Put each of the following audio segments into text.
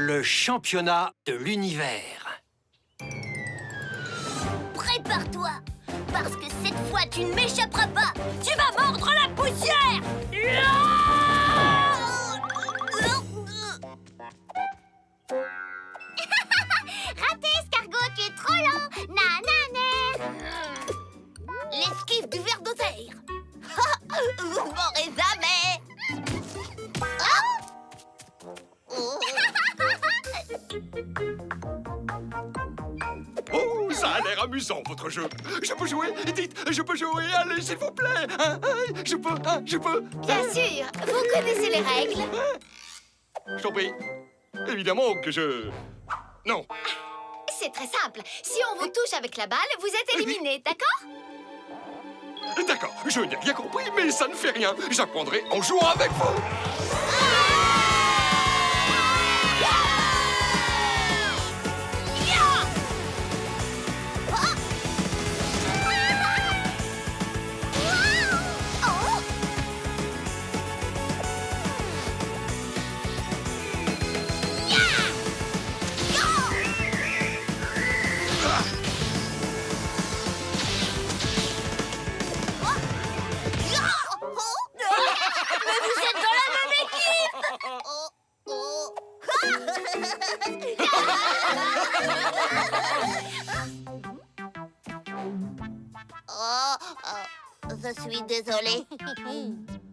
Le championnat de l'univers. Prépare-toi, parce que cette fois, tu ne m'échapperas pas. Tu vas mordre la poussière. Raté, escargot, tu es trop lent. Nanana. L'esquive du ver de terre. Vous m'aurez jamais. Oh, ça a l'air amusant, votre jeu. Je peux jouer? Dites, je peux jouer? Allez, s'il vous plaît. Je peux. Bien sûr, vous connaissez les règles. Je t'en prie. Évidemment que je... Non. C'est très simple. Si on vous touche avec la balle, vous êtes éliminé, d'accord? D'accord, je n'ai rien compris, mais ça ne fait rien. J'apprendrai en jouant avec vous. Mais vous êtes dans la même équipe. Je suis désolée.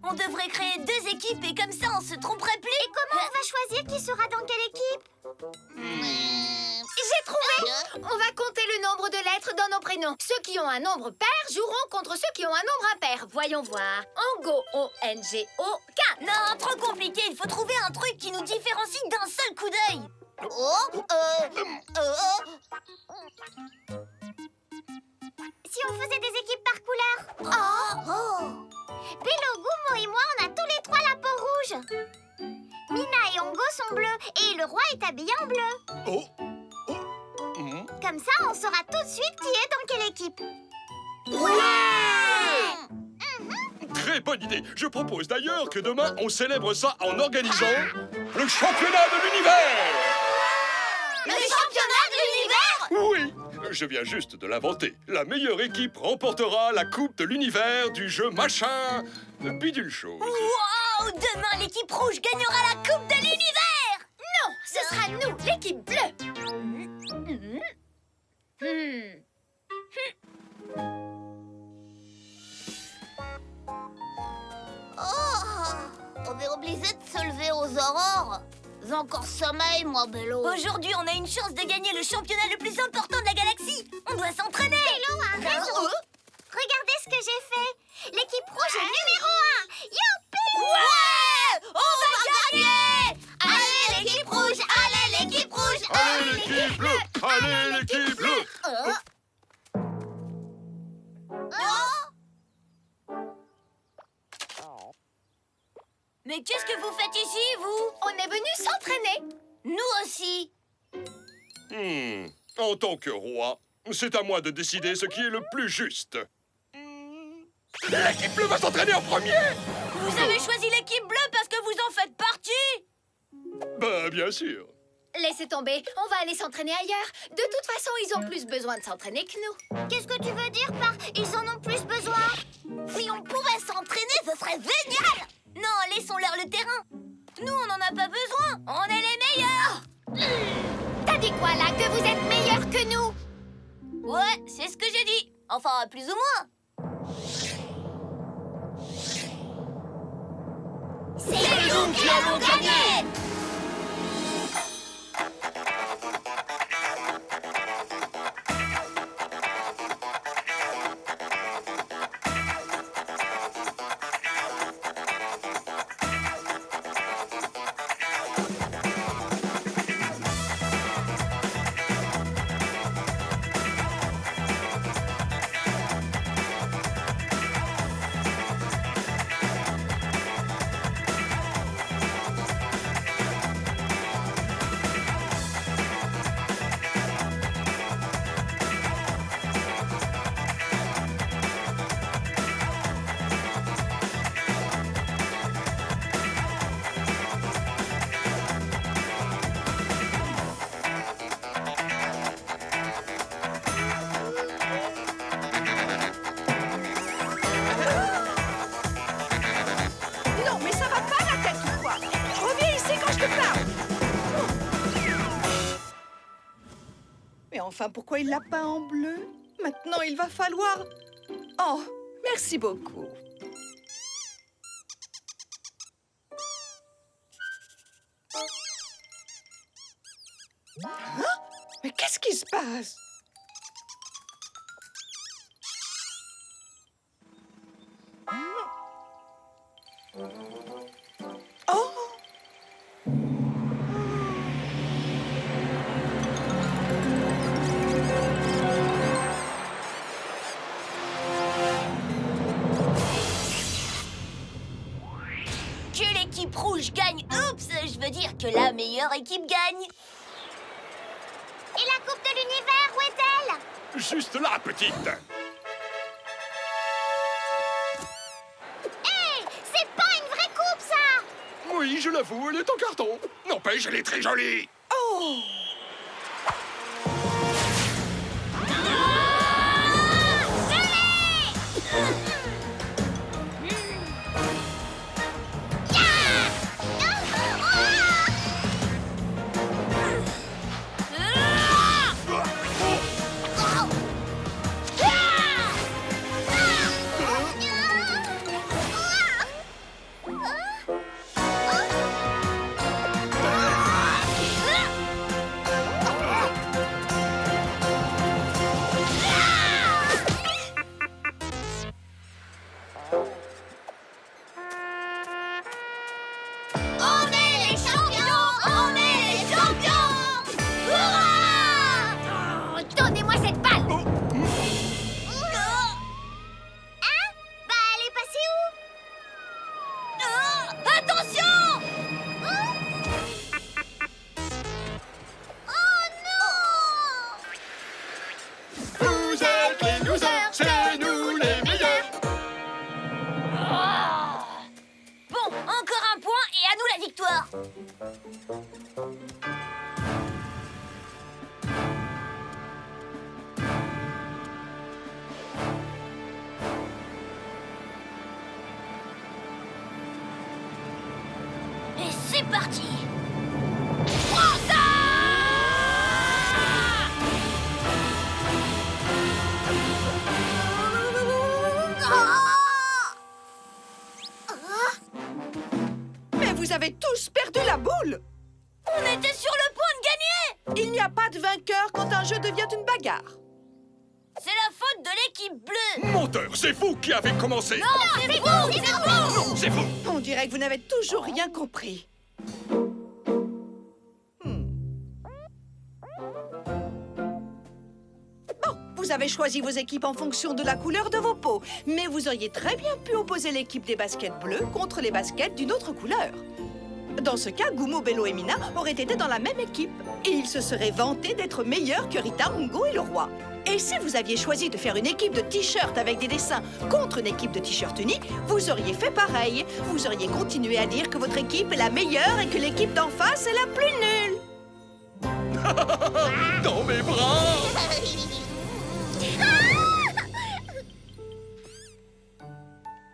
On devrait créer 2 équipes et comme ça, on se tromperait plus. Et comment on va choisir qui sera dans quelle équipe? J'ai trouvé! On va compter le nombre de lettres dans nos prénoms. Ceux qui ont un nombre pair joueront contre ceux qui ont un nombre impair. Voyons voir. Ango, O-N-G-O-K. Non, trop compliqué. Il faut trouver un truc qui nous différencie d'un seul coup d'œil. Si on faisait des équipes par couleur? Bello, Goumo et moi, on a tous les 3 la peau rouge. Mina et Ongo sont bleus et le roi est habillé en bleu. Comme ça, on saura tout de suite qui est dans quelle équipe. Très bonne idée. Je propose d'ailleurs que demain, on célèbre ça en organisant le championnat de l'univers. Le championnat de l'univers? Oui, je viens juste de l'inventer. La meilleure équipe remportera la coupe de l'univers du jeu machin bidule chose. Wow! Demain, l'équipe rouge gagnera la coupe de l'univers. Non, ce sera nous, l'équipe bleue. On est obligé de se lever aux aurores. J'ai encore sommeil, moi, Bello. Aujourd'hui, on a une chance de gagner le championnat le plus important de la galaxie. On doit s'entraîner. Bello a raison. Regardez ce que j'ai fait. L'équipe rouge est numéro 1. Youpi! Ouais! On va gagner! Allez, l'équipe rouge! Allez, l'équipe rouge! Allez, l'équipe bleue! Allez, l'équipe bleue! Mais qu'est-ce que vous faites ici, vous? On est venu s'entraîner. Nous aussi. En tant que roi, c'est à moi de décider ce qui est le plus juste. L'équipe bleue va s'entraîner en premier! Vous avez choisi l'équipe bleue parce que vous en faites partie? Ben, bien sûr. Laissez tomber, on va aller s'entraîner ailleurs. De toute façon, ils ont plus besoin de s'entraîner que nous. Qu'est-ce que tu veux dire par « ils en ont plus besoin » ? Si on pouvait s'entraîner, ce serait génial! Non, laissons-leur le terrain. Nous, on n'en a pas besoin. On est les meilleurs. T'as dit quoi là? Que vous êtes meilleurs que nous? Ouais, c'est ce que j'ai dit. Enfin, plus ou moins. C'est nous qui allons gagner! enfin, pourquoi il l'a peint en bleu? Maintenant, il va falloir... Oh, merci beaucoup. Hein? Mais qu'est-ce qui se passe? Oh! Que l'équipe rouge gagne. Oups, je veux dire que la meilleure équipe gagne. Et la coupe de l'univers, où est-elle? Juste là, petite. Hey, c'est pas une vraie coupe, ça! Oui, je l'avoue, elle est en carton. N'empêche, elle est très jolie. Oh! On est les champions! On est les champions! Hurrah! Donnez-moi cette balle! Hein? Bah, elle est passée où? Attention! Oh non! Vous êtes les losers, c'est nous les meilleurs. Bon, encore un point et à nous la victoire. Et c'est parti. Mais vous avez tous perdu la boule! On était sur le point de gagner. Il n'y a pas de vainqueur quand un jeu devient une bagarre. C'est la faute de l'équipe bleue. Menteur, c'est vous qui avez commencé. Non, c'est vous, c'est vous. Non, c'est vous. On dirait que vous n'avez toujours rien compris. Bon, vous avez choisi vos équipes en fonction de la couleur de vos peaux, mais vous auriez très bien pu opposer l'équipe des baskets bleues contre les baskets d'une autre couleur. Dans ce cas, Gumo, Bello et Mina auraient été dans la même équipe et ils se seraient vantés d'être meilleurs que Rita, Mungo et le roi. Et si vous aviez choisi de faire une équipe de t-shirts avec des dessins contre une équipe de t-shirts unis, vous auriez fait pareil. Vous auriez continué à dire que votre équipe est la meilleure et que l'équipe d'en face est la plus nulle. Dans mes bras.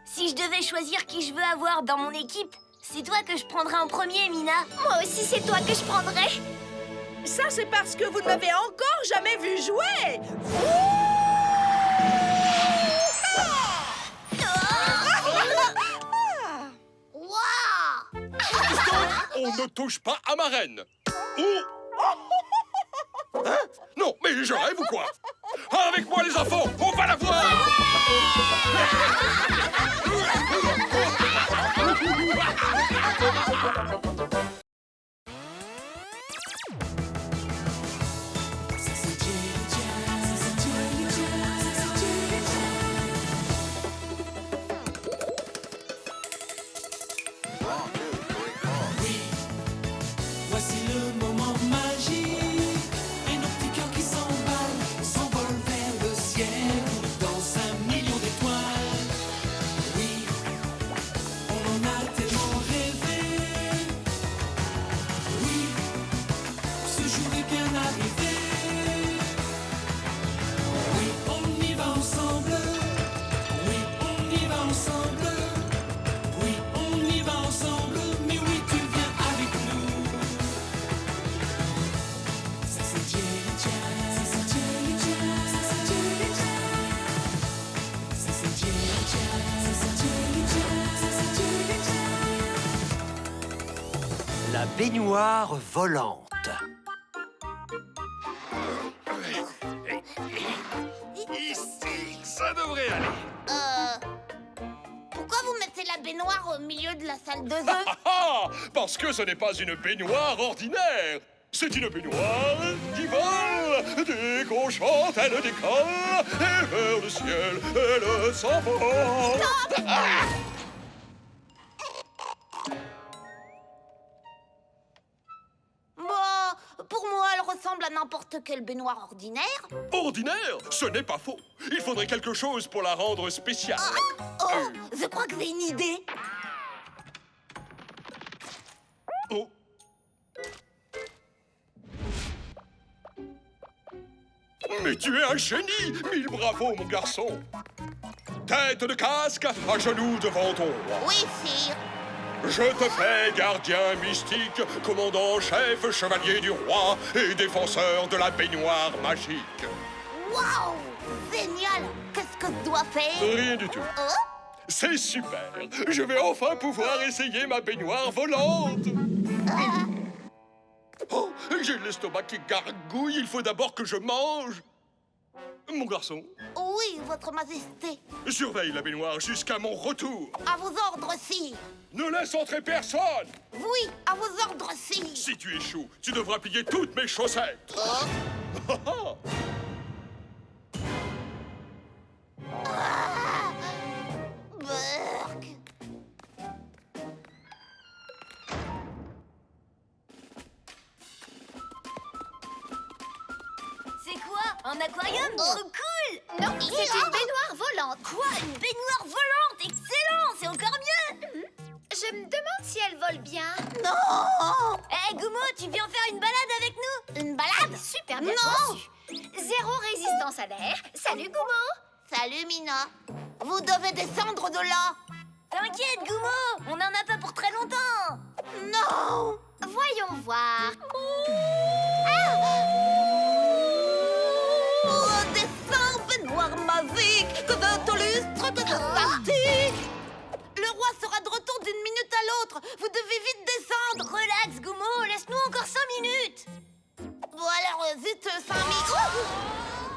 Si je devais choisir qui je veux avoir dans mon équipe, c'est toi que je prendrais en premier, Mina. Moi aussi, c'est toi que je prendrais. Ça, c'est parce que vous ne m'avez encore jamais vu jouer. Waouh! On ne touche pas à ma reine. Ou... Hein? Non, mais je rêve ou quoi? Avec moi, les enfants, on va la voir. Voici le moment magique et nos petits cœurs qui s'envolent vers le ciel dans 1 million d'étoiles. Oui, on en a tellement rêvé baignoire volante. Ici, ça devrait aller. Pourquoi vous mettez la baignoire au milieu de la salle de jeu? Ah, parce que ce n'est pas une baignoire ordinaire. C'est une baignoire qui vole. Dès qu'on chante, elle décolle. Et vers le ciel, elle s'envole. Bon, pour moi, elle ressemble à n'importe quelle baignoire ordinaire. Ordinaire, ce n'est pas faux. Il faudrait quelque chose pour la rendre spéciale. Oh, je crois que j'ai une idée. Oh. Mais tu es un génie! 1000 bravo, mon garçon! Tête de casque, à genoux devant ton roi. Oui, sire. Je te fais gardien mystique, commandant en chef, chevalier du roi et défenseur de la baignoire magique. Waouh! Génial! Qu'est-ce que je dois faire? Rien du tout. C'est super! Je vais enfin pouvoir essayer ma baignoire volante! Oh, j'ai l'estomac qui gargouille, il faut d'abord que je mange! Mon garçon, Oui, votre majesté. surveille la baignoire jusqu'à mon retour! À vos ordres, sire. Ne laisse entrer personne! Oui, à vos ordres, sire. Si tu échoues, tu devras plier toutes mes chaussettes! Burk. C'est quoi? Un aquarium? Oh. Trop cool! Non, c'est Oh. une baignoire volante. Quoi? Une baignoire volante? Excellent! C'est encore mieux! Je me demande si elle vole bien. Non! Hé, Goumo, tu viens faire une balade avec nous? Une balade? Super bien Non. conçu. Zéro résistance à l'air. Salut, Goumo. Salut, Mina. Vous devez descendre de là. T'inquiète, Goumo, on n'en a pas pour très longtemps. Non! Voyons voir. Oh, descends, baignoire magique, que de ton lustre de fantastique. Le roi sera de retour d'une minute à l'autre. Vous devez vite descendre. Relax, Goumo, laisse-nous encore 5 minutes. Bon, alors, vite, 5 minutes.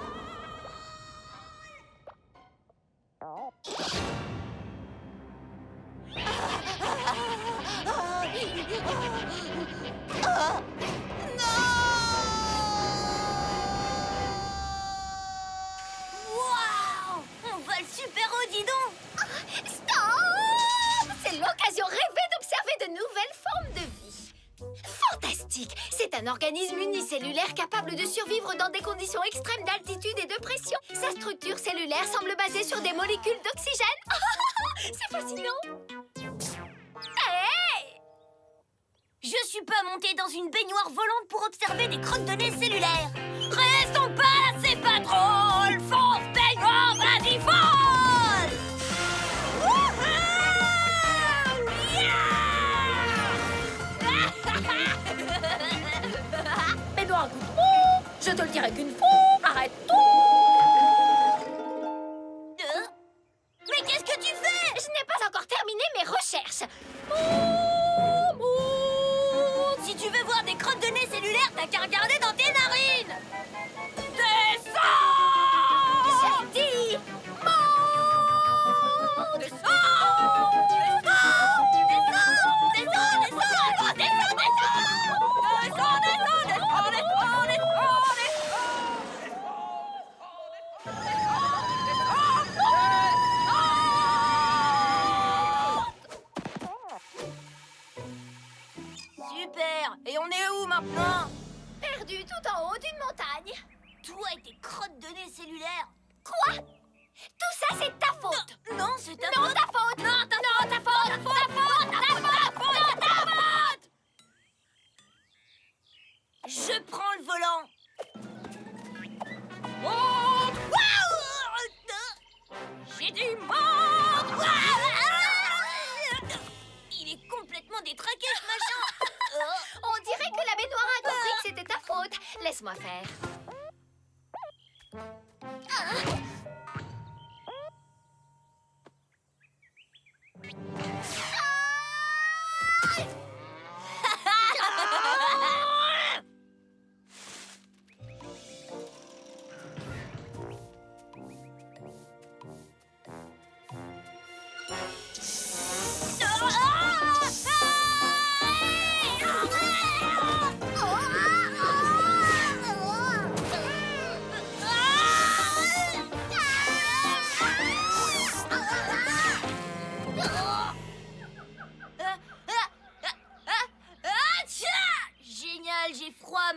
Waouh, on vole super haut, dis donc. Stop! C'est l'occasion rêvée d'observer de nouvelles formes de vie. Fantastique! C'est un organisme unicellulaire capable de survivre dans des conditions extrêmes d'altitude et de pression. Sa structure cellulaire semble basée sur des molécules d'oxygène. C'est fascinant! Hey! Je suis pas montée dans une baignoire volante pour observer des crottes de nez cellulaires. Restons pas, c'est pas drôle! Fonce, baignoire, vas-y, fonce! Wouhou! Yeah! Baignoire Goumo, je te le dirai qu'une fois, arrête tout! Mais qu'est-ce que tu fais? Je n'ai pas encore terminé mes recherches. Si tu veux voir des crottes de nez cellulaires, t'as qu'à regarder dans tes narines. Descends! J'ai dit monte! Descends! Super! Et on est où maintenant? Perdu tout en haut d'une montagne. Toi et tes crottes de nez cellulaires. Quoi? Tout ça, c'est ta faute. Non, c'est ta faute. Non, ta faute. Non, ta faute. Ta faute. Ta faute. Ta faute. Ta faute. Je prends le volant. Oh! J'ai du monde. Il est complètement détraqué, ce machin. On dirait que la baignoire a compris que c'était ta faute. Laisse-moi faire.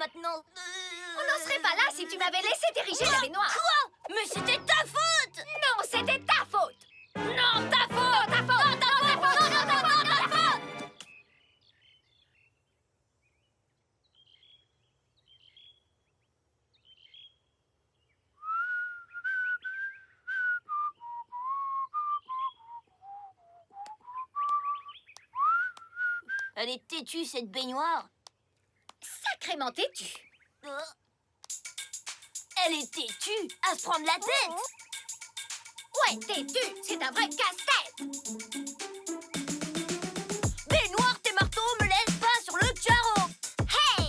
maintenant. On n'en serait pas là si tu m'avais laissé diriger la baignoire. Quoi? Mais c'était ta faute! Non, c'était ta faute. Non, ta faute, ta faute, non, ta faute, non, ta faute, non, ta faute. Elle est têtue, cette baignoire. Sacrément têtu. Elle est têtue à se prendre la tête. Ouais, têtu, c'est un vrai casse-tête. Baignoire, tes marteaux me laissent pas sur le carreau. Hey,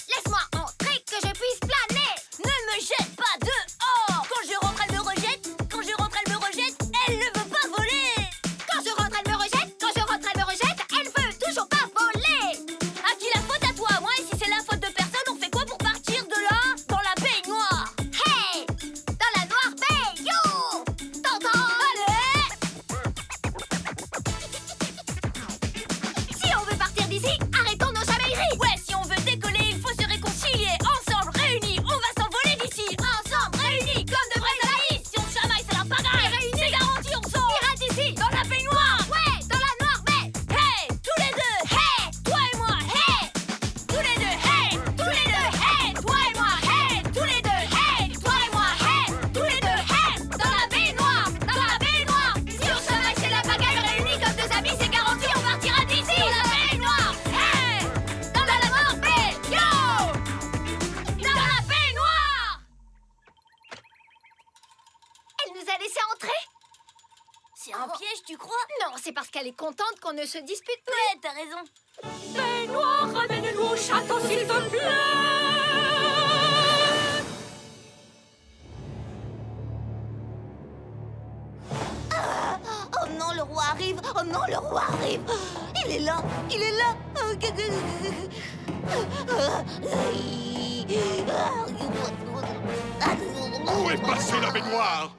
laisse-moi entrer que je puisse planer. Ne me jette pas dehors. Quand je rentre, elle me rejette. Quand je rentre, elle me rejette. Elle ne veut pas voler. Quand je rentre, elle me rejette. Quand je rentre, elle me rejette. Elle veut toujours pas voler. À qui la faute? À toi, à moi? Et si c'est la faute de personne, on fait quoi pour partir de là? Dans la baignoire. Hey, dans la noire baie, yo. T'entends? Allez! Si on veut partir d'ici, arrêtons nos chamailleries. Ouais, si on veut décoller, il faut se réconcilier. Ensemble, réunis, on va s'envoler d'ici. Ensemble, réunis, comme de vrais amis. Si on se chamaille, c'est la pagaille. Réunis. C'est garanti, on sort. Ira d'ici. Dans la baignoire. Ouais, dans la noire baie. Hey, tous les deux. Hey, toi et moi. Hey, tous les deux. Hey, tous les deux. Hey, toi et moi. Hey, tous les deux. Hey, toi et moi. Hey, tous les deux. Hey, Dans la baignoire, dans la baignoire. Si on chamaille, c'est la pagaille. Réunis comme deux amis, c'est garanti, on partira d'ici. Dans la baignoire. hey, Dans la noire baie, yo. Dans la baignoire. Elle nous a laissé entrer? c'est un piège, tu crois? Non, c'est parce qu'elle est contente qu'on ne se dispute plus. Ouais, t'as raison. Baignoire, ramène-nous au château, s'il te plaît. Oh non, le roi arrive. Oh non, le roi arrive. Il est là. Il est là. Où est passée la baignoire?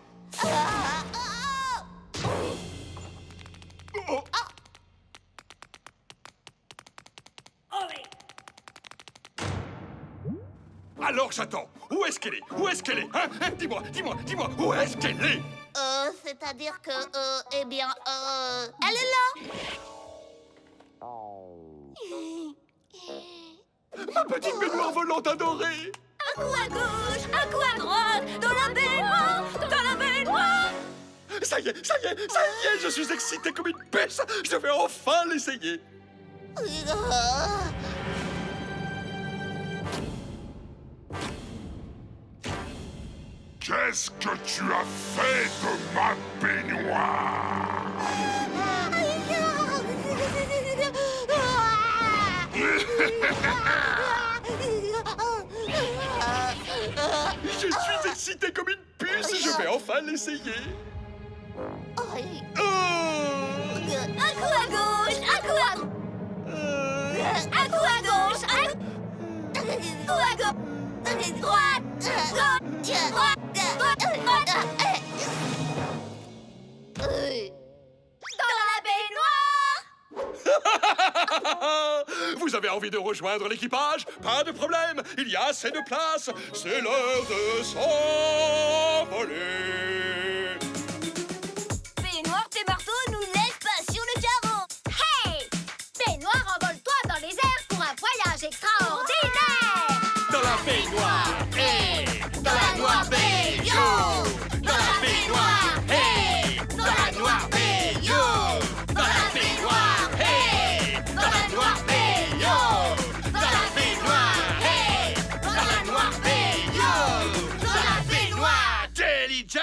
Oh. Alors j'attends. Où est-ce qu'elle est? Où est-ce qu'elle est? Hein? Dis-moi, où est-ce qu'elle est? C'est-à-dire que, eh bien, elle est là. Ma petite baignoire volante adorée! Un coup à gauche, un coup à droite, dans la baignoire, dans la baignoire. Ça y est, je suis excité comme une puce! Je vais enfin l'essayer! Qu'est-ce que tu as fait de ma baignoire? Je suis excité comme une puce! Je vais enfin l'essayer! Oh. Un coup à gauche, un coup à droite. Un coup à gauche, un coup à gauche. Droite, dans la baignoire. Vous avez envie de rejoindre l'équipage? Pas de problème! Il y a assez de place! C'est l'heure de s'envoler! Baignoire, tes marteaux nous laissent pas sur le carreau. Hey, baignoire, envole-toi dans les airs pour un voyage extraordinaire. Dans la baignoire, hey! Dans la noire baie, yo! Dans la baignoire, hey! Dans la noire baie, yo! Dans la baignoire, hey! Dans la noire baie, yo! Dans la baignoire, hey! Dans la noire baie, yo! Dans la baignoire, Jelly Jam!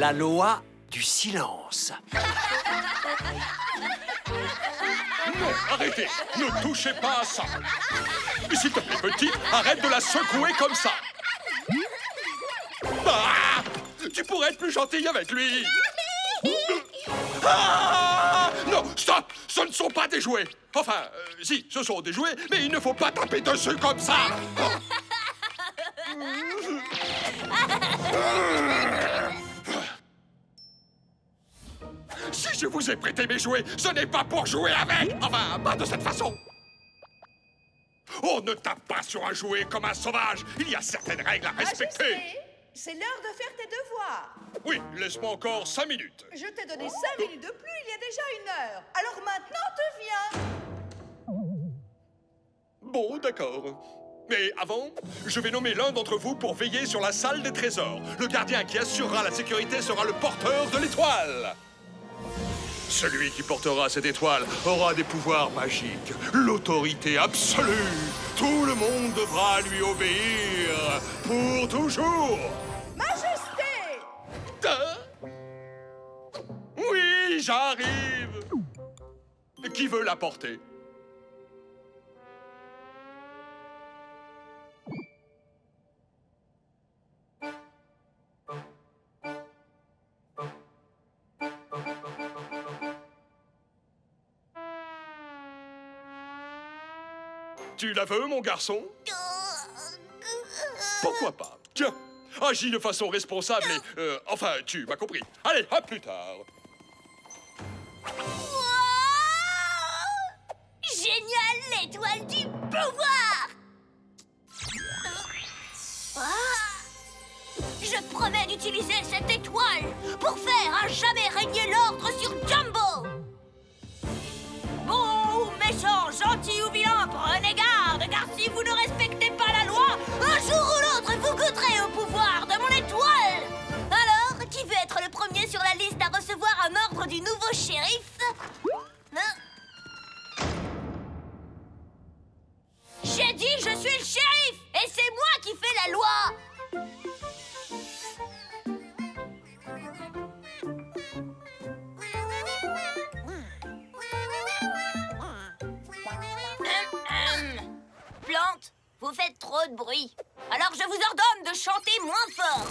La loi du silence. Non, arrêtez! Ne touchez pas à ça! S'il te plaît, petite, arrête de la secouer comme ça! Ah! Tu pourrais être plus gentille avec lui! Ah! Non, stop! Ce ne sont pas des jouets! Enfin, si, ce sont des jouets, mais il ne faut pas taper dessus comme ça! Si je vous ai prêté mes jouets, ce n'est pas pour jouer avec! Enfin, pas de cette façon! On ne tape pas sur un jouet comme un sauvage! Il y a certaines règles à respecter! Majesté, c'est l'heure de faire tes devoirs. Oui, laisse-moi encore 5 minutes. Je t'ai donné 5 minutes de plus il y a déjà 1 heure. Alors maintenant, te viens. Bon, d'accord. Mais avant, je vais nommer l'un d'entre vous pour veiller sur la salle des trésors. Le gardien qui assurera la sécurité sera le porteur de l'étoile. Celui qui portera cette étoile aura des pouvoirs magiques, l'autorité absolue. Tout le monde devra lui obéir pour toujours. Majesté! Oui, j'arrive. Qui veut la porter? Tu la veux, mon garçon? Pourquoi pas? Tiens, agis de façon responsable et... enfin, tu m'as compris. Allez, à plus tard. Génial, l'étoile du pouvoir! Je promets d'utiliser cette étoile pour faire à jamais régner l'ordre sur Jumbo! Bon ou méchant, gentil ou vilain, prenez garde, car si vous ne respectez pas la loi, un jour ou l'autre, vous goûterez au pouvoir de mon étoile! Alors, qui veut être le premier sur la liste à recevoir un ordre du nouveau shérif? Hein? J'ai dit je suis le shérif, et c'est moi qui fais la loi! Plante, vous faites trop de bruit. Alors je vous ordonne de chanter moins fort.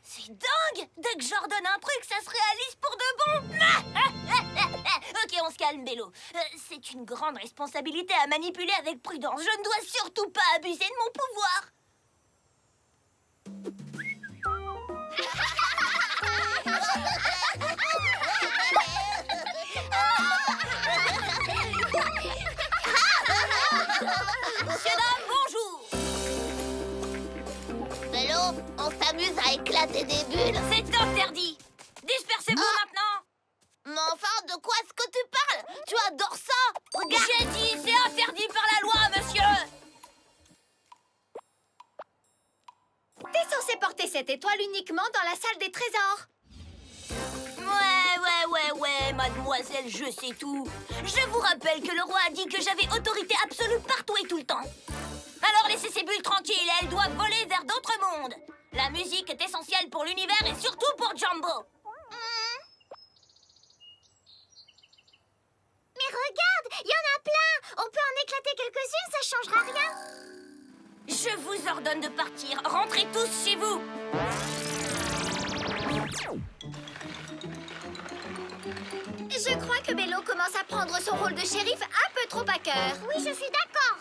C'est dingue! Dès que j'ordonne un truc, ça se réalise pour de bon. Ok, on se calme, Bello. C'est une grande responsabilité à manipuler avec prudence. Je ne dois surtout pas abuser de mon pouvoir. Monsieur, dame, bonjour. Bello, on s'amuse à éclater des bulles. C'est interdit. Dispersez-vous maintenant. Mais enfin, de quoi est-ce que tu parles? Tu adores ça. Regarde. J'ai dit, c'est interdit par la loi, monsieur. T'es censé porter cette étoile uniquement dans la salle des trésors. Ouais, mademoiselle, je sais tout. Je vous rappelle que le roi a dit que j'avais autorité absolue partout et tout le temps. Alors laissez ces bulles tranquilles, elles doivent voler vers d'autres mondes. La musique est essentielle pour l'univers et surtout pour Jumbo. Mais regarde, il y en a plein. On peut en éclater quelques-unes, ça changera rien. Je vous ordonne de partir. Rentrez tous chez vous. Je crois que Bello commence à prendre son rôle de shérif un peu trop à cœur. Oui, je suis d'accord.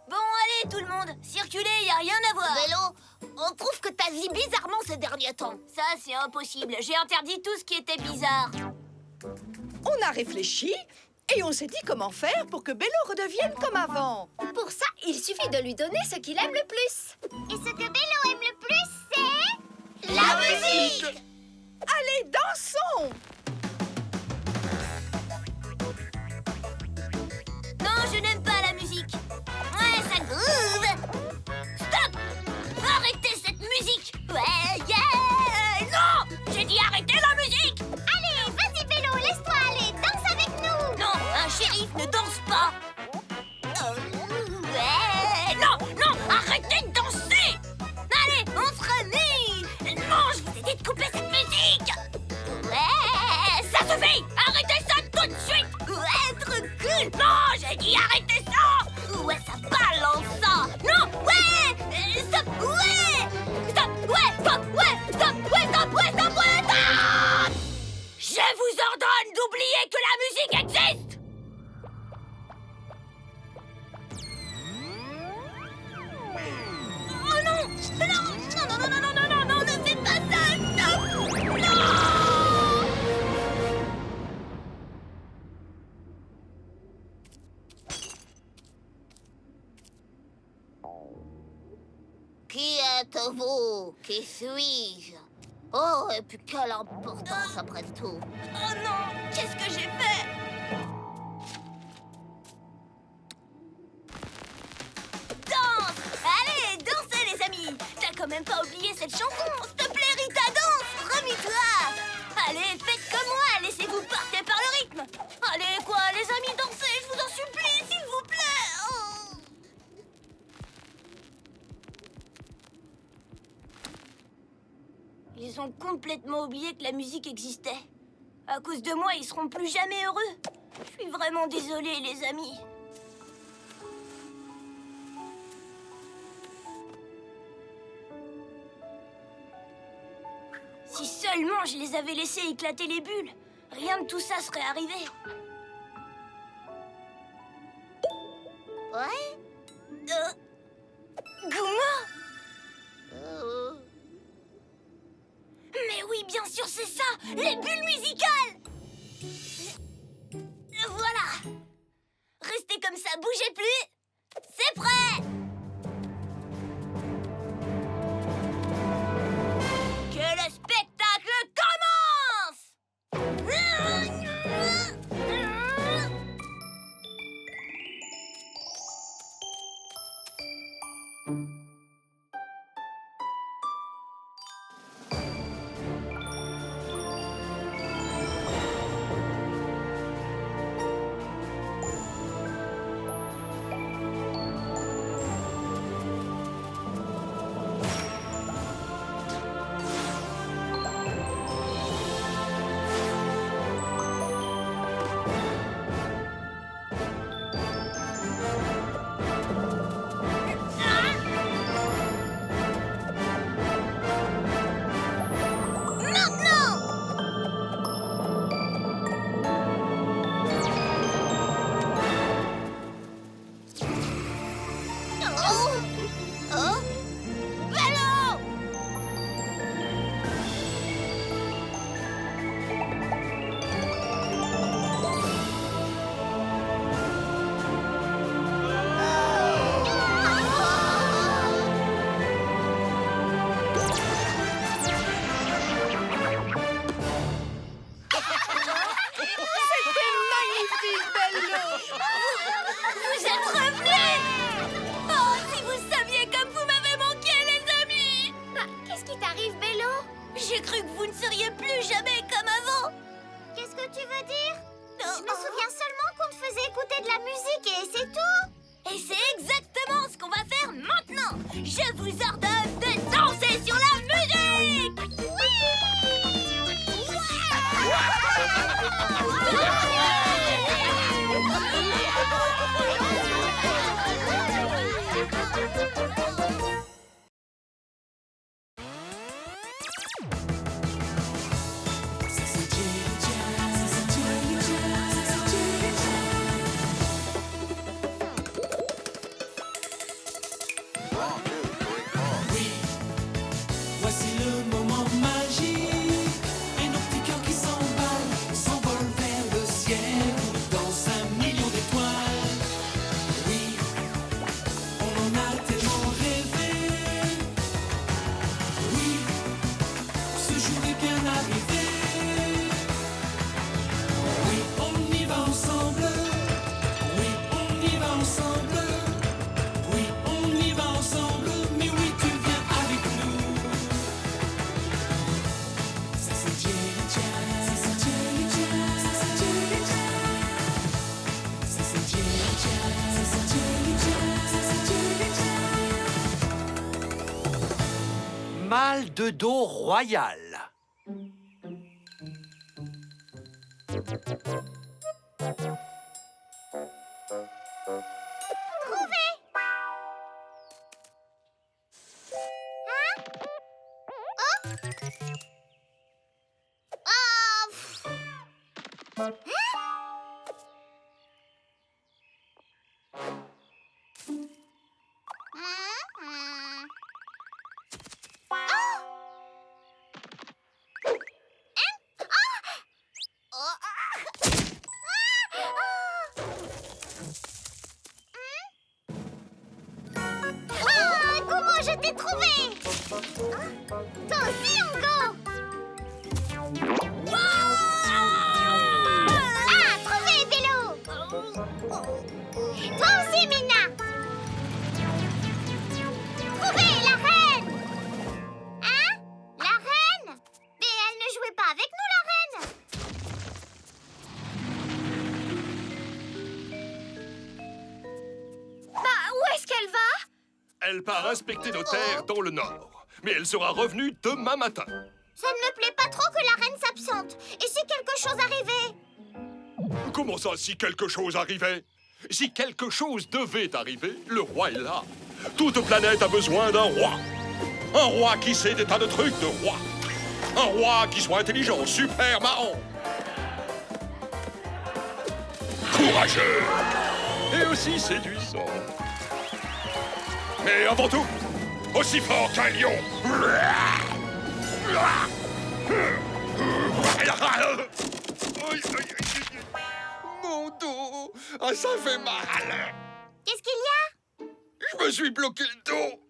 Bon, allez, tout le monde, circulez, y a rien à voir. Vélo, on trouve que t'as dit bizarrement ces derniers temps. Ça, c'est impossible. J'ai interdit tout ce qui était bizarre. On a réfléchi et on s'est dit comment faire pour que Bello redevienne comme avant. Pour ça, il suffit de lui donner ce qu'il aime le plus. Et ce que Bello aime le plus, c'est... La musique! Allez, dansons! Non, je n'aime pas la musique. Ouais, ça groove. Stop! Arrêtez cette musique. Ouais, yeah! Non! J'ai dit arrêtez la musique! Allez, vas-y Bello, laisse-toi aller, danse avec nous. Non, un shérif ne danse pas. Ouais, non, non, arrêtez de danser! Allez, on se remet! Non, je vous ai dit de couper cette musique! Ouais, ça suffit! Arrêtez ça tout de suite! Ouais, trop cool! Non, j'ai dit arrêtez ça! Ouais, ça balance ça! Non, ouais! Stop! Ouais! Stop! Ouais! Stop! Ouais! Stop! Ouais! Stop! Ouais! Stop! Ouais! Stop! Je vous ordonne d'oublier que la musique existe! Oh non! Non! Non! Non! Non! Non! Non! Non! Non! Ne fais pas ça! Stop! Non! Qui êtes-vous? Qui suis-je? Oh, et puis quelle importance après tout. Oh non! Qu'est-ce que j'ai fait? Danse! Allez, dansez les amis! T'as quand même pas oublié cette chanson! S'il te plaît, Rita, danse! Remets-toi! Allez, faites comme moi! Laissez-vous porter par le rythme! Allez, quoi, les amis, dansez! Je vous en supplie, s'il vous plaît! Oh. Ils ont complètement oublié que la musique existait. À cause de moi, ils seront plus jamais heureux. Je suis vraiment désolée, les amis. Si seulement je les avais laissés éclater les bulles, rien de tout ça serait arrivé. Ouais? Gouma? Euh, Mais oui, bien sûr, c'est ça! Les bulles musicales! Voilà! Restez comme ça, bougez plus! C'est prêt! Que le spectacle commence! Vous êtes revenus! Oh, si vous saviez comme vous m'avez manqué, les amis! Qu'est-ce qui t'arrive, Bello? J'ai cru que vous ne seriez plus jamais comme avant! Qu'est-ce que tu veux dire? Oh, Je me souviens seulement qu'on te faisait écouter de la musique et c'est tout. Et c'est exactement ce qu'on va faire maintenant! Je vous ordonne de danser sur la musique! Mal de dos royal. Comment je t'ai trouvé? Toi aussi, Hugo! Ah, trouvé, Bello! Toi aussi, Mina! Trouvé, la reine! Hein? La reine? Mais elle ne jouait pas avec nous, la reine! Bah, où est-ce qu'elle va? Elle part inspecter nos terres dans le nord. Mais elle sera revenue demain matin. Ça ne me plaît pas trop que la reine s'absente. Et si quelque chose arrivait? Comment ça, si quelque chose arrivait? Si quelque chose devait arriver, le roi est là. Toute planète a besoin d'un roi. Un roi qui sait des tas de trucs de roi. Un roi qui soit intelligent, super marrant. Courageux. Et aussi séduisant. Mais avant tout, aussi fort qu'un lion. Mon dos, ah, ça fait mal. Qu'est-ce qu'il y a? Je me suis bloqué le dos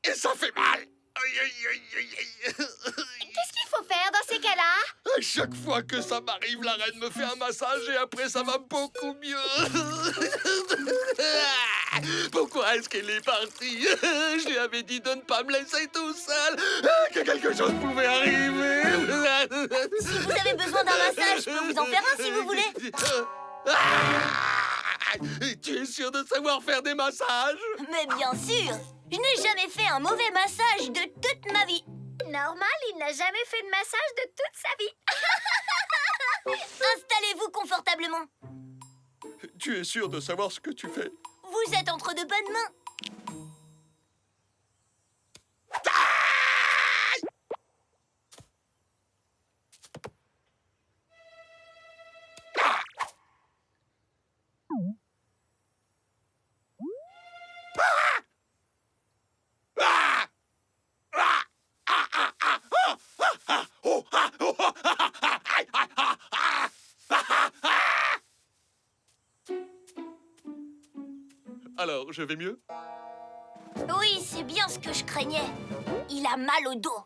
et ça fait mal. Aïe, aïe, aïe, aïe, aïe. Qu'est-ce qu'il faut faire dans ces cas-là? À chaque fois que ça m'arrive, la reine me fait un massage et après ça va beaucoup mieux. Pourquoi est-ce qu'elle est partie? Je lui avais dit de ne pas me laisser tout seul, que quelque chose pouvait arriver. Si vous avez besoin d'un massage, je peux vous en faire un si vous voulez. Tu es sûr de savoir faire des massages? Mais bien sûr, je n'ai jamais fait un mauvais massage de toute ma vie. Normal, il n'a jamais fait de massage de toute sa vie. Installez-vous confortablement. Tu es sûr de savoir ce que tu fais? Vous êtes entre de bonnes mains. Alors, je vais mieux? Oui, c'est bien ce que je craignais. Il a mal au dos.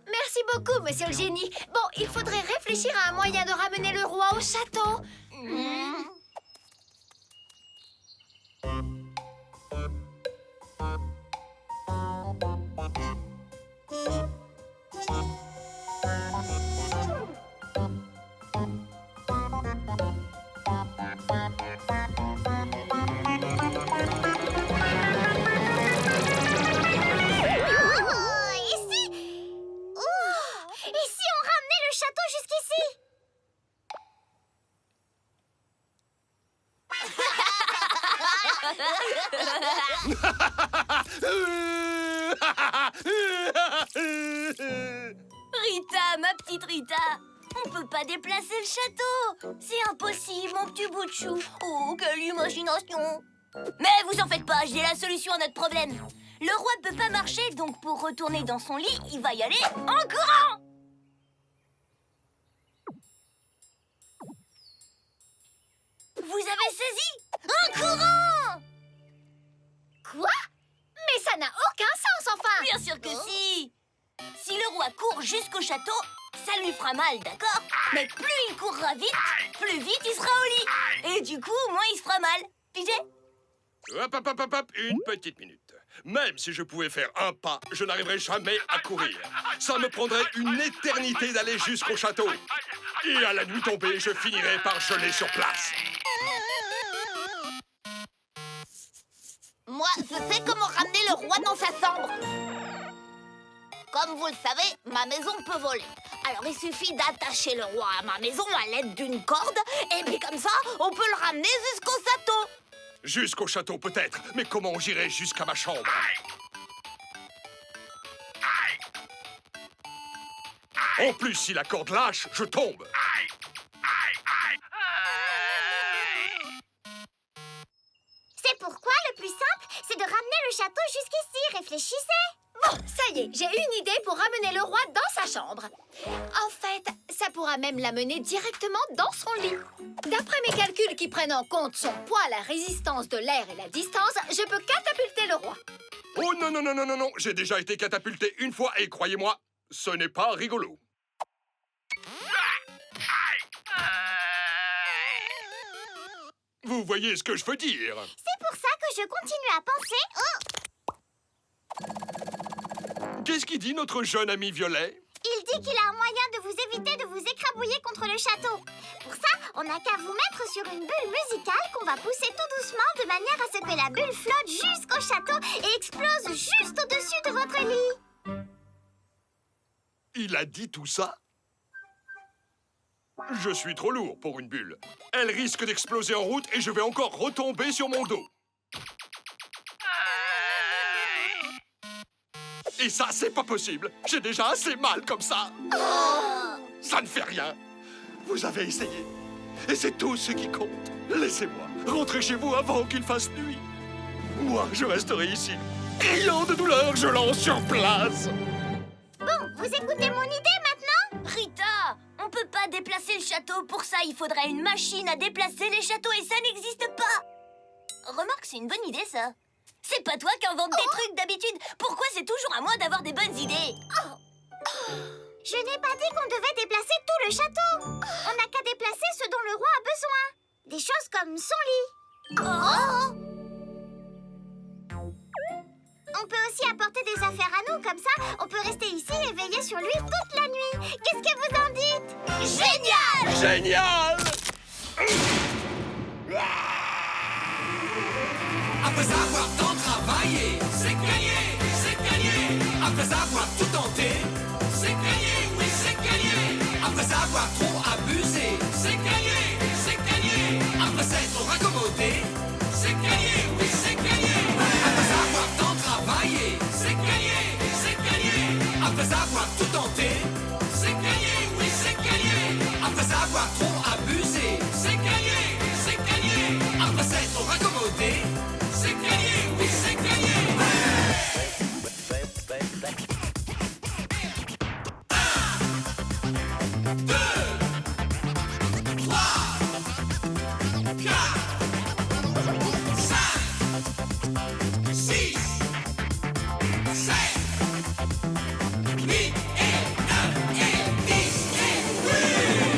Merci beaucoup, monsieur le génie. Bon, il faudrait réfléchir à un moyen de ramener le roi au château. Et si on ramenait le château jusqu'ici? Rita, ma petite Rita, on peut pas déplacer le château. C'est impossible, mon petit bout de chou. Oh, quelle imagination. Mais vous en faites pas, j'ai la solution à notre problème. Le roi peut pas marcher, donc pour retourner dans son lit, il va y aller en courant. Vous avez saisi? En courant! Quoi? Mais ça n'a aucun sens, enfin! Bien sûr que si! Si le roi court jusqu'au château, ça lui fera mal, d'accord? Mais plus il courra vite, plus vite il sera au lit. Et du coup, moins il se fera mal. Pigé? Hop, hop, hop, hop, hop, une petite minute. Même si je pouvais faire un pas, je n'arriverais jamais à courir. Ça me prendrait une éternité d'aller jusqu'au château. Et à la nuit tombée, je finirais par geler sur place. Moi, je sais comment ramener le roi dans sa chambre. Comme vous le savez, ma maison peut voler. Alors il suffit d'attacher le roi à ma maison à l'aide d'une corde, et puis comme ça, on peut le ramener jusqu'au château. Jusqu'au château peut-être, mais comment j'irai jusqu'à ma chambre? En plus, si la corde lâche, je tombe. C'est pourquoi le plus simple, c'est de ramener le château jusqu'ici. Réfléchissez. Bon, ça y est, j'ai une idée pour ramener le roi dans sa chambre. En fait, ça pourra même l'amener directement dans son lit. D'après mes calculs qui prennent en compte son poids, la résistance de l'air et la distance, je peux catapulter le roi. Oh non, non, non, non, non, non, j'ai déjà été catapulté une fois et croyez-moi, ce n'est pas rigolo. Vous voyez ce que je veux dire? C'est pour ça que je continue à penser... Qu'est-ce qu'il dit notre jeune ami Violet? Il dit qu'il a un moyen de vous éviter de vous écrabouiller contre le château. Pour ça, on n'a qu'à vous mettre sur une bulle musicale qu'on va pousser tout doucement de manière à ce que la bulle flotte jusqu'au château et explose juste au-dessus de votre lit. Il a dit tout ça? Je suis trop lourd pour une bulle. Elle risque d'exploser en route et je vais encore retomber sur mon dos. Et ça, c'est pas possible. J'ai déjà assez mal comme ça. Ça ne fait rien. Vous avez essayé. Et c'est tout ce qui compte. Laissez-moi rentrer chez vous avant qu'il fasse nuit. Moi, je resterai ici. Criant de douleur, je lance sur place. Bon, vous écoutez mon idée maintenant? Rita, on peut pas déplacer le château. Pour ça, il faudrait une machine à déplacer les châteaux et ça n'existe pas. Remarque, c'est une bonne idée, ça. C'est pas toi qui invente des trucs d'habitude. Pourquoi c'est toujours à moi d'avoir des bonnes idées? Je n'ai pas dit qu'on devait déplacer tout le château. On n'a qu'à déplacer ce dont le roi a besoin. Des choses comme son lit. On peut aussi apporter des affaires à nous, comme ça, on peut rester ici et veiller sur lui toute la nuit. Qu'est-ce que vous en dites? Génial! Génial! Après avoir tant travaillé, c'est gagné, c'est gagné. Après avoir tout tenté, c'est gagné, oui, c'est gagné. Après avoir trop abusé, c'est gagné, c'est gagné. Après s'être raccommodé, c'est gagné, oui, c'est gagné. Après avoir tant travaillé, c'est gagné, c'est gagné. Après avoir tout tenté, c'est gagné, oui, c'est gagné. Après avoir trop abusé, c'est gagné, c'est gagné. Après s'être raccommodé, c'est gagné, oui, c'est gagné. 1, 2, 3, 4, 5, 6, 7, 8 et 9 et 10 et oui.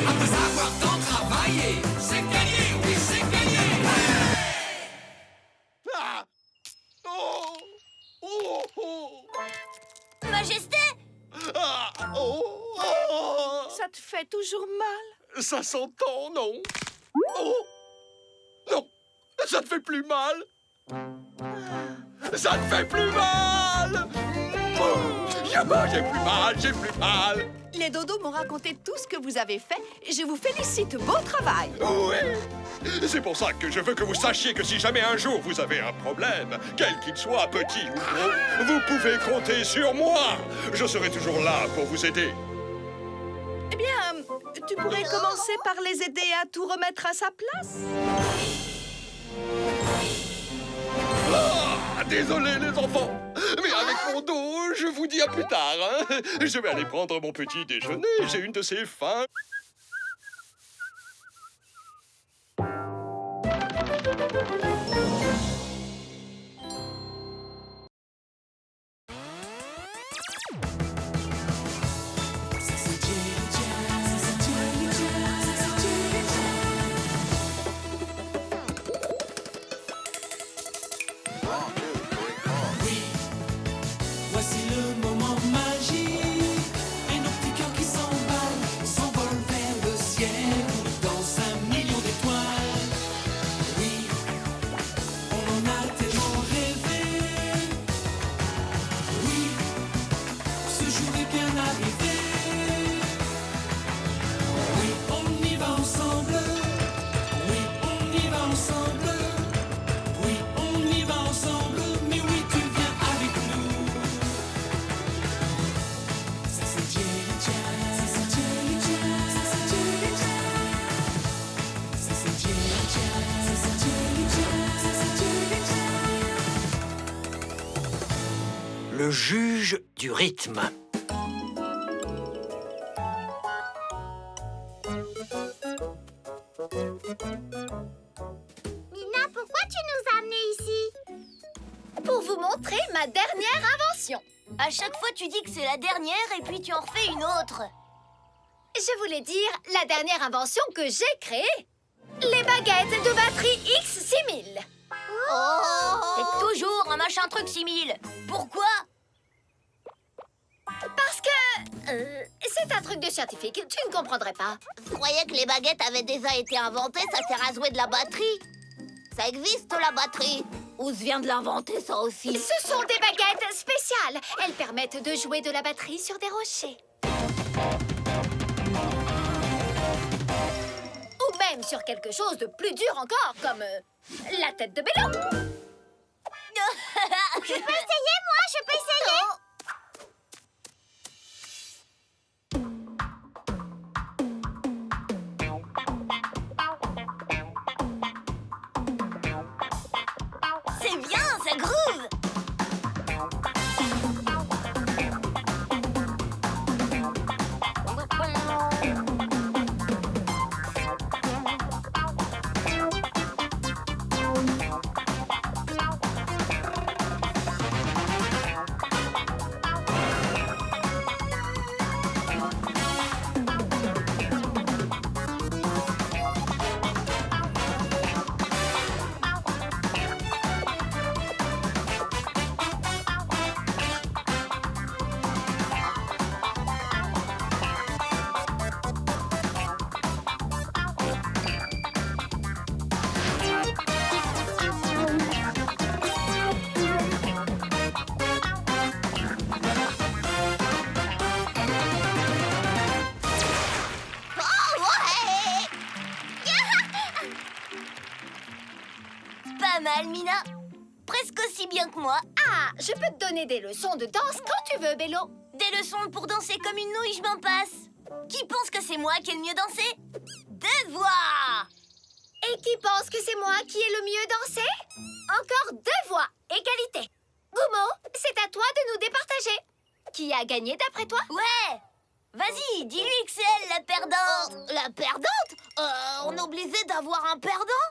Après avoir tant travaillé, c'est gagné, oui, c'est gagné. Ah! Oh! Oh! Oh! Majesté! Ah! Oh! Oh! Ça te fait toujours mal? Ça s'entend, non? Oh! Non! Ça ne fait plus mal! Ça ne fait plus mal! J'ai plus mal, j'ai plus mal! Les dodos m'ont raconté tout ce que vous avez fait. Je vous félicite, beau travail. Oui! C'est pour ça que je veux que vous sachiez que si jamais un jour vous avez un problème, quel qu'il soit, petit ou gros, vous pouvez compter sur moi! Je serai toujours là pour vous aider. Eh bien, tu pourrais commencer par les aider à tout remettre à sa place. Ah, désolé les enfants, mais avec mon dos, je vous dis à plus tard. Hein. Je vais aller prendre mon petit déjeuner. J'ai une de ces fins. Voici le moment magique et nos petits cœurs qui s'emballent, s'envolent vers le ciel dans 1 million d'étoiles. Oui, on le juge du rythme. Mina, pourquoi tu nous as amenés ici? Pour vous montrer ma dernière invention. À chaque fois, tu dis que c'est la dernière et puis tu en refais une autre. Je voulais dire la dernière invention que j'ai créée. Les baguettes de batterie X6000. C'est toujours un machin truc 6000. Pourquoi? Parce que... c'est un truc de scientifique, tu ne comprendrais pas. Je croyais que les baguettes avaient déjà été inventées, ça sert à jouer de la batterie. Ça existe, la batterie. Ouz vient de l'inventer, ça aussi. Ce sont des baguettes spéciales. Elles permettent de jouer de la batterie sur des rochers. Ou même sur quelque chose de plus dur encore, comme la tête de Bello. Je peux essayer, moi? Je peux essayer? C'est bien, ça groove. Pas mal, Mina. Presque aussi bien que moi. Ah, je peux te donner des leçons de danse quand tu veux, Bello. Des leçons pour danser comme une nouille, je m'en passe. Qui pense que c'est moi qui ai le mieux dansé? Deux voix. Et qui pense que c'est moi qui ai le mieux dansé? Encore 2 voix, égalité. Goumo, c'est à toi de nous départager. Qui a gagné d'après toi? Ouais. Vas-y, dis-lui que c'est elle la perdante. La perdante? On est obligé d'avoir un perdant?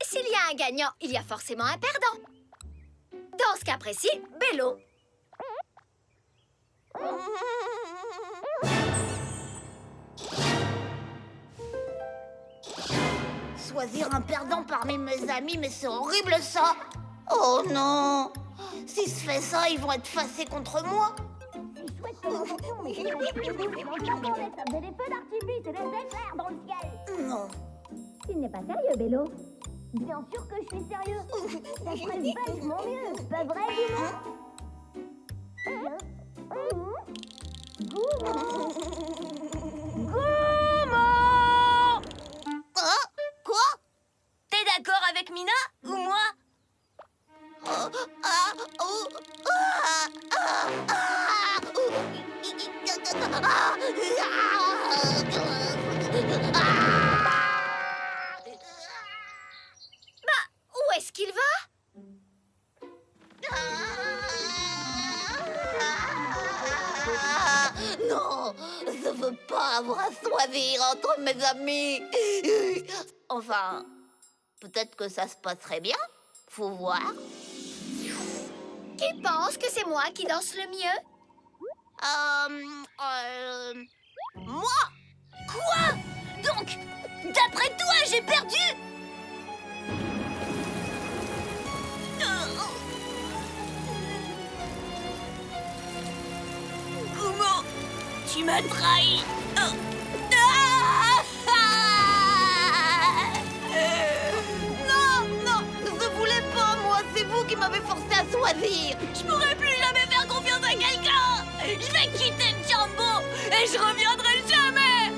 S'il y a un gagnant, il y a forcément un perdant. Dans ce cas précis, Bello. Choisir un perdant parmi mes amis, mais c'est horrible ça! Oh non! Si je fais ça, ils vont être fâchés contre moi! Non! Tu n'es pas sérieux, Bello? Bien sûr que je suis sérieux. Ça ferait vachement mieux, pas vrai, Ah? Quoi? T'es d'accord avec Mina ou moi? Où est-ce qu'il va? Non, je veux pas avoir à choisir entre mes amis. Enfin, peut-être que ça se passerait bien. Faut voir. Qui pense que c'est moi qui danse le mieux? Moi? Quoi? Donc, d'après toi, j'ai perdu? Goumo, tu m'as trahi. Non, je voulais pas, moi. C'est vous qui m'avez forcé à choisir. Je pourrai plus jamais faire confiance à quelqu'un. Je vais quitter Jumbo et je reviendrai jamais.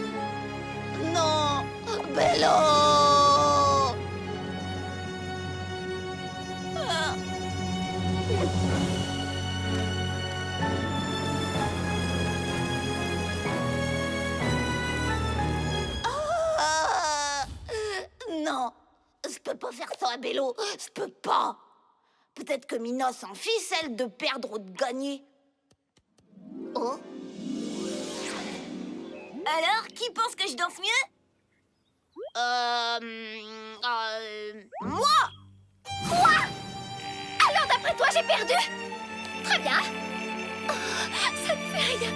Non, Bello. Non, je peux pas faire ça à Bello. Je peux pas. Peut-être que Mina s'en fiche, elle, de perdre ou de gagner. Oh. Alors, qui pense que je danse mieux? Moi! Quoi? Alors d'après toi, j'ai perdu? Très bien. Oh, ça ne fait rien.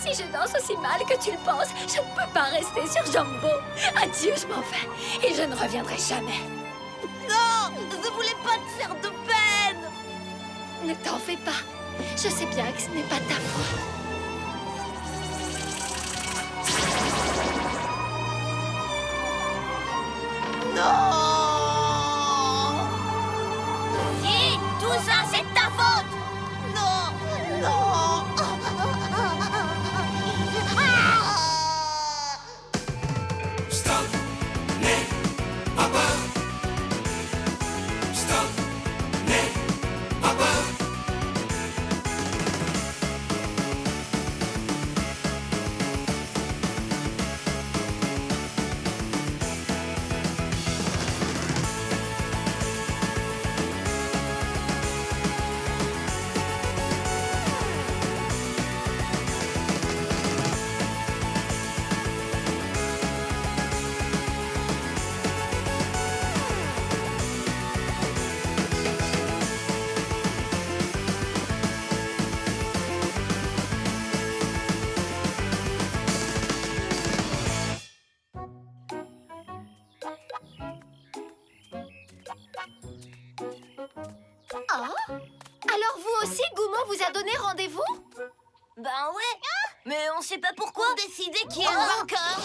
Si je danse aussi mal que tu le penses, je ne peux pas rester sur Jumbo. Adieu, je m'en vais. Et je ne reviendrai jamais. Non! Je voulais pas te faire de peine! Ne t'en fais pas. Je sais bien que ce n'est pas ta faute. Non! Si, tout ça, c'est de ta faute! Non! Non! Stop, n'aie pas peur. Stop, n'aie pas peur. Oh? Alors vous aussi, Goumo vous a donné rendez-vous? Ben ouais, mais on sait pas pourquoi. Pour décider qui est le vainqueur.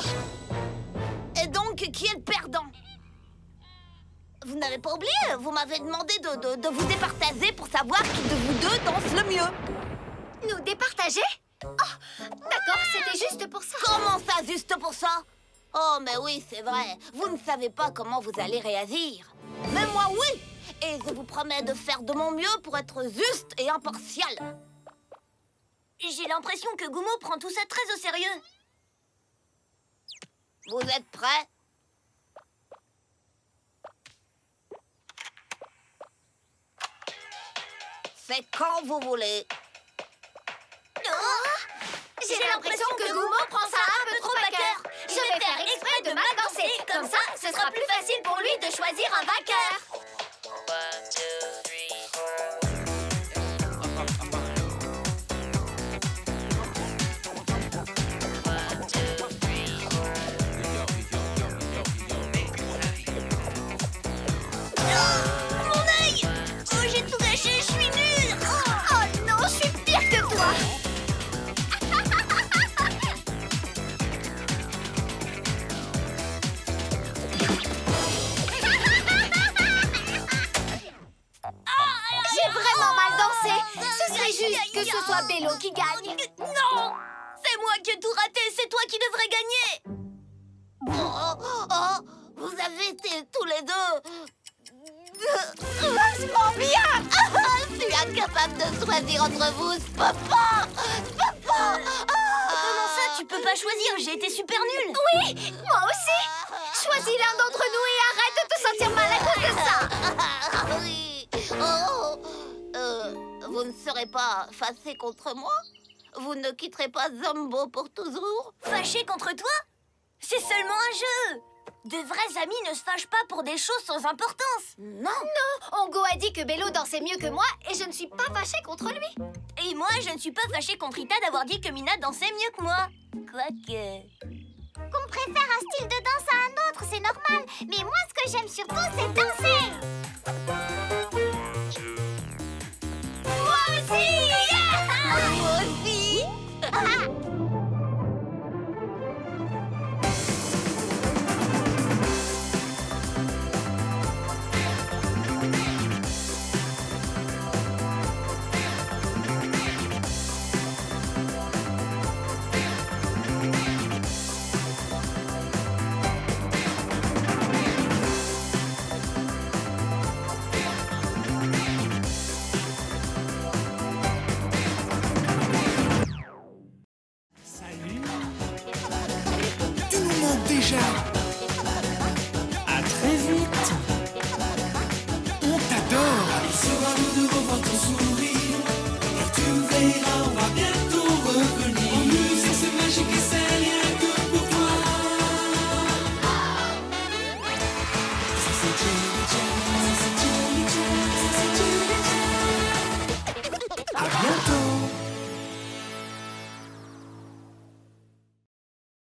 Et donc, qui est le perdant. Vous n'avez pas oublié, vous m'avez demandé de vous départager pour savoir qui de vous deux danse le mieux. Nous départager? Oh, d'accord, c'était juste pour ça. Comment ça, juste pour ça? Oh, mais oui, c'est vrai. Vous ne savez pas comment vous allez réagir. Mais moi, oui. Et je vous promets de faire de mon mieux pour être juste et impartial. J'ai l'impression que Goumo prend tout ça très au sérieux. Vous êtes prêts? C'est quand vous voulez. J'ai l'impression que Goumo prend ça un peu trop à cœur. Je vais faire exprès de mal danser. Comme ça, ce sera plus facile pour lui de choisir un vainqueur. Mon œil! Oh, j'ai tout gâché, je suis nulle! Oh non, je suis pire que toi. J'ai vraiment mal dansé. Ce serait juste que ce soit Bello qui gagne. Non! C'est moi qui ai tout raté, c'est toi qui devrais gagner! Oh, vous avez été tous les deux... vachement bien! Je suis incapable de choisir entre vous, je peux pas! Comment ça, tu peux pas choisir? J'ai été super nulle! Oui, moi aussi. Choisis l'un d'entre nous et arrête de te sentir mal à cause de ça. Oui. Oh. Vous ne serez pas fâché contre moi? Vous ne quitterez pas Jumbo pour toujours? Fâché contre toi? C'est seulement un jeu! De vrais amis ne se fâchent pas pour des choses sans importance. Non. Ongo a dit que Bello dansait mieux que moi et je ne suis pas fâchée contre lui. Et moi, je ne suis pas fâchée contre Rita d'avoir dit que Mina dansait mieux que moi. Quoique... Qu'on préfère un style de danse à un autre, c'est normal. Mais moi, ce que j'aime surtout, c'est danser. Moi aussi! Moi aussi! Tu nous manques déjà. À très vite. On t'adore. Il sera heureux de revoir ton sourire. c'est Jenny, Jenny.